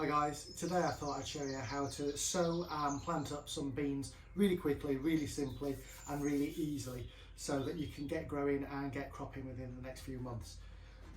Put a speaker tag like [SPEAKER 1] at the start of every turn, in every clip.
[SPEAKER 1] Hi guys, today I thought I'd show you how to sow and plant up some beans really quickly, really simply and really easily so that you can get growing and get cropping within the next few months.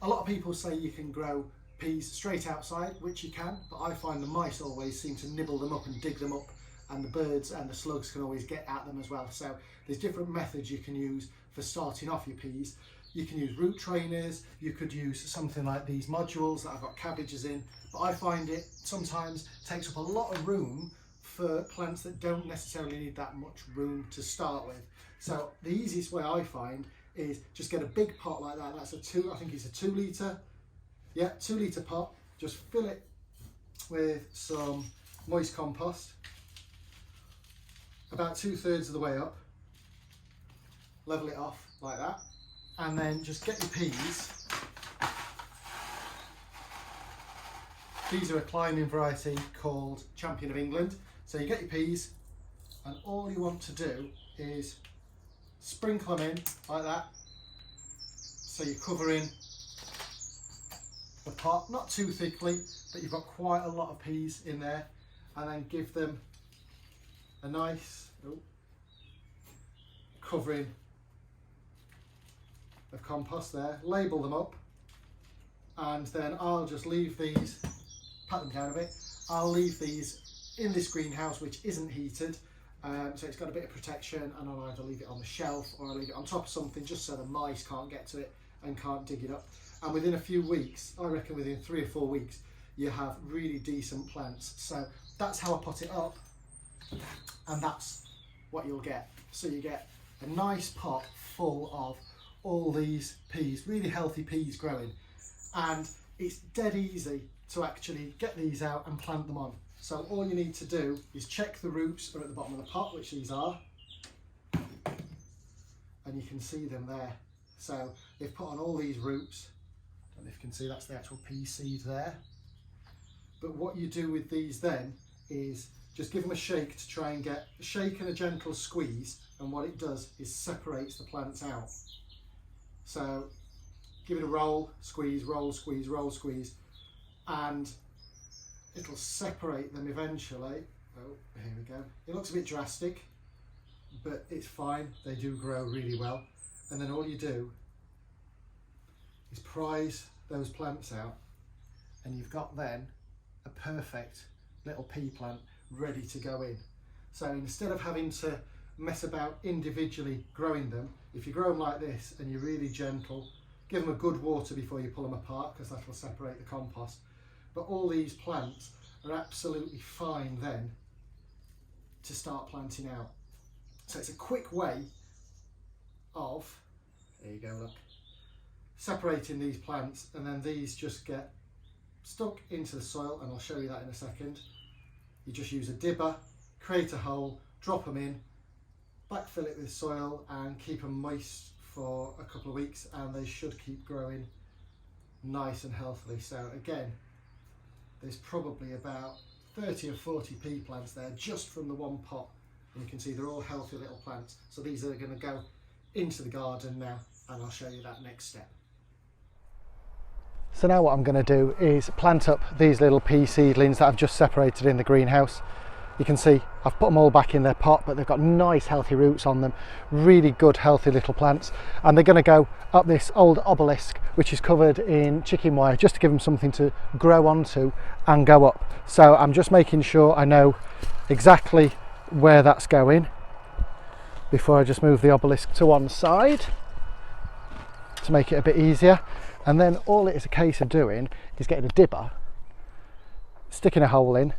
[SPEAKER 1] A lot of people say you can grow peas straight outside, which you can, but I find the mice always seem to nibble them up and dig them up, and the birds and the slugs can always get at them as well. So there's different methods you can use for starting off your peas. You can use root trainers, you could use something like these modules that I've got cabbages in, but I find it sometimes takes up a lot of room for plants that don't necessarily need that much room to start with. So the easiest way I find is just get a big pot like that. That's I think it's a 2 litre, yeah, 2 litre pot. Just fill it with some moist compost, about 2/3 of the way up, level it off like that. And then just get your peas. These are a climbing variety called Champion of England. So you get your peas and all you want to do is sprinkle them in like that. So you're covering the pot, not too thickly, but you've got quite a lot of peas in there, and then give them a nice covering of compost there, label them up, and then I'll just leave these, pat them down a bit, I'll leave these in this greenhouse which isn't heated, so it's got a bit of protection, and I'll either leave it on the shelf or I'll leave it on top of something just so the mice can't get to it and can't dig it up. And within a few weeks, I reckon within 3 or 4 weeks, you have really decent plants. So that's how I pot it up, and that's what you'll get. So you get a nice pot full of all these peas, really healthy peas growing, and it's dead easy to actually get these out and plant them on. So all you need to do is check the roots are at the bottom of the pot, which these are, and you can see them there. So they've put on all these roots. I don't know if you can see, that's the actual pea seed there. But what you do with these then is just give them a shake to try and get a shake and a gentle squeeze, and what it does is separates the plants out. So give it a roll, squeeze, roll, squeeze, roll, squeeze, and it'll separate them eventually. Oh, here we go. It looks a bit drastic, but it's fine. They do grow really well. And then all you do is prise those plants out, and you've got then a perfect little pea plant ready to go in. So instead of having to mess about individually growing them, if you grow them like this and you're really gentle, give them a good water before you pull them apart, because that will separate the compost. But all these plants are absolutely fine then to start planting out. So it's a quick way of, there you go, look, separating these plants, and then these just get stuck into the soil, and I'll show you that in a second. You just use a dibber, create a hole, drop them in, backfill it with soil and keep them moist for a couple of weeks, and they should keep growing nice and healthily. So again, there's probably about 30 or 40 pea plants there just from the one pot, and you can see they're all healthy little plants. So these are going to go into the garden now, and I'll show you that next step. So now what I'm going to do is plant up these little pea seedlings that I've just separated in the greenhouse. You can see I've put them all back in their pot, but they've got nice healthy roots on them, really good healthy little plants, and they're going to go up this old obelisk which is covered in chicken wire, just to give them something to grow onto and go up. So I'm just making sure I know exactly where that's going before I just move the obelisk to one side to make it a bit easier. And then all it is a case of doing is getting a dibber, sticking a hole in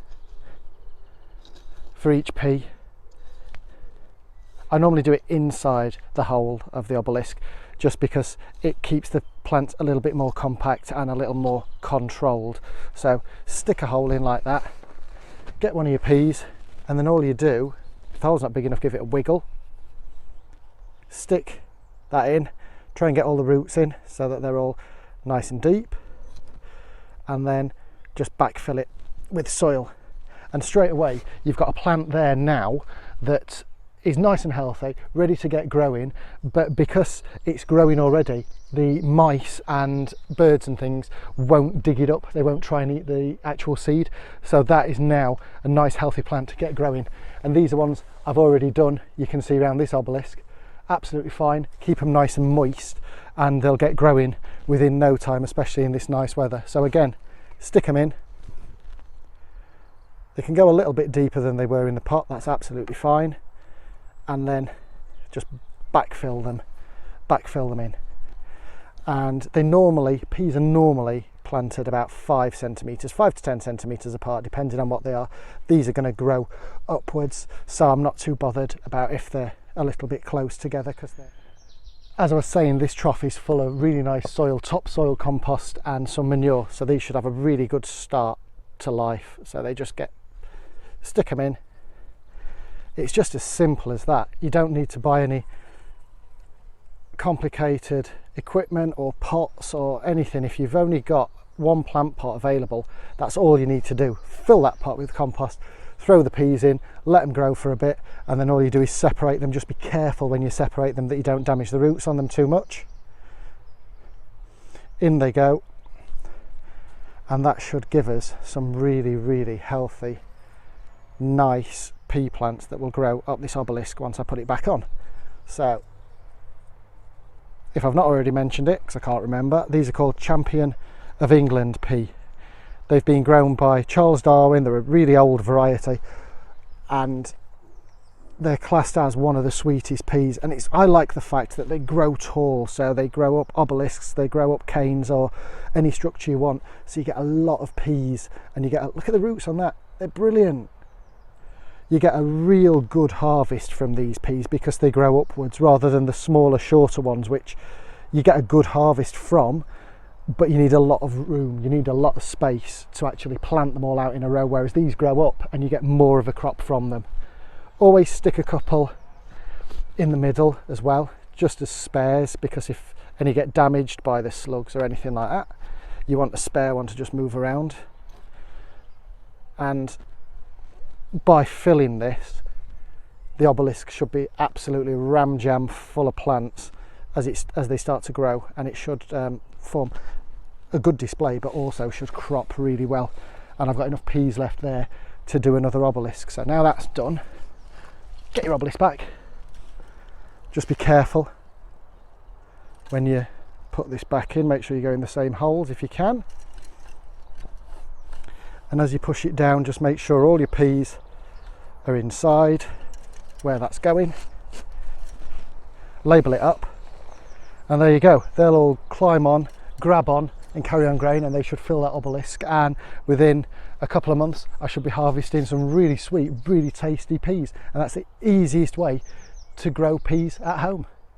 [SPEAKER 1] for each pea. I normally do it inside the hole of the obelisk, just because it keeps the plant a little bit more compact and a little more controlled. So stick a hole in like that, get one of your peas, and then all you do, if the hole's not big enough, give it a wiggle, stick that in, try and get all the roots in so that they're all nice and deep, and then just backfill it with soil. And straight away you've got a plant there now that is nice and healthy, ready to get growing, but because it's growing already, the mice and birds and things won't dig it up. They won't try and eat the actual seed. So that is now a nice healthy plant to get growing. And these are ones I've already done. You can see around this obelisk, absolutely fine. Keep them nice and moist and they'll get growing within no time, especially in this nice weather. So again, stick them in. They can go a little bit deeper than they were in the pot, that's absolutely fine. And then just backfill them in. And peas are normally planted about 5 centimetres, 5 to 10 centimetres apart, depending on what they are. These are going to grow upwards, so I'm not too bothered about if they're a little bit close together, because as I was saying, this trough is full of really nice soil, topsoil compost and some manure, so these should have a really good start to life. So they just stick them in. It's just as simple as that. You don't need to buy any complicated equipment or pots or anything. If you've only got one plant pot available, that's all you need to do. Fill that pot with compost, throw the peas in, let them grow for a bit, and then all you do is separate them. Just be careful when you separate them that you don't damage the roots on them too much. In they go, and that should give us some really, really healthy, nice pea plants that will grow up this obelisk once I put it back on. So if I've not already mentioned it, because I can't remember, these are called Champion of England pea. They've been grown by Charles Darwin. They're a really old variety and they're classed as one of the sweetest peas. And I like the fact that they grow tall, so they grow up obelisks, they grow up canes or any structure you want, so you get a lot of peas. And you get look at the roots on that, they're brilliant. You get a real good harvest from these peas because they grow upwards rather than the smaller, shorter ones, which you get a good harvest from, but you need a lot of room, you need a lot of space to actually plant them all out in a row, whereas these grow up and you get more of a crop from them. Always stick a couple in the middle as well, just as spares, because if any get damaged by the slugs or anything like that, you want a spare one to just move around. And by filling this, the obelisk should be absolutely ram jam full of plants as they start to grow, and it should form a good display, but also should crop really well. And I've got enough peas left there to do another obelisk. So now that's done, get your obelisk back. Just be careful when you put this back in, make sure you go in the same holes if you can. And as you push it down, just make sure all your peas are inside where that's going. Label it up, and there you go. They'll all climb on, grab on and carry on growing, and they should fill that obelisk. And within a couple of months I should be harvesting some really sweet, really tasty peas. And that's the easiest way to grow peas at home.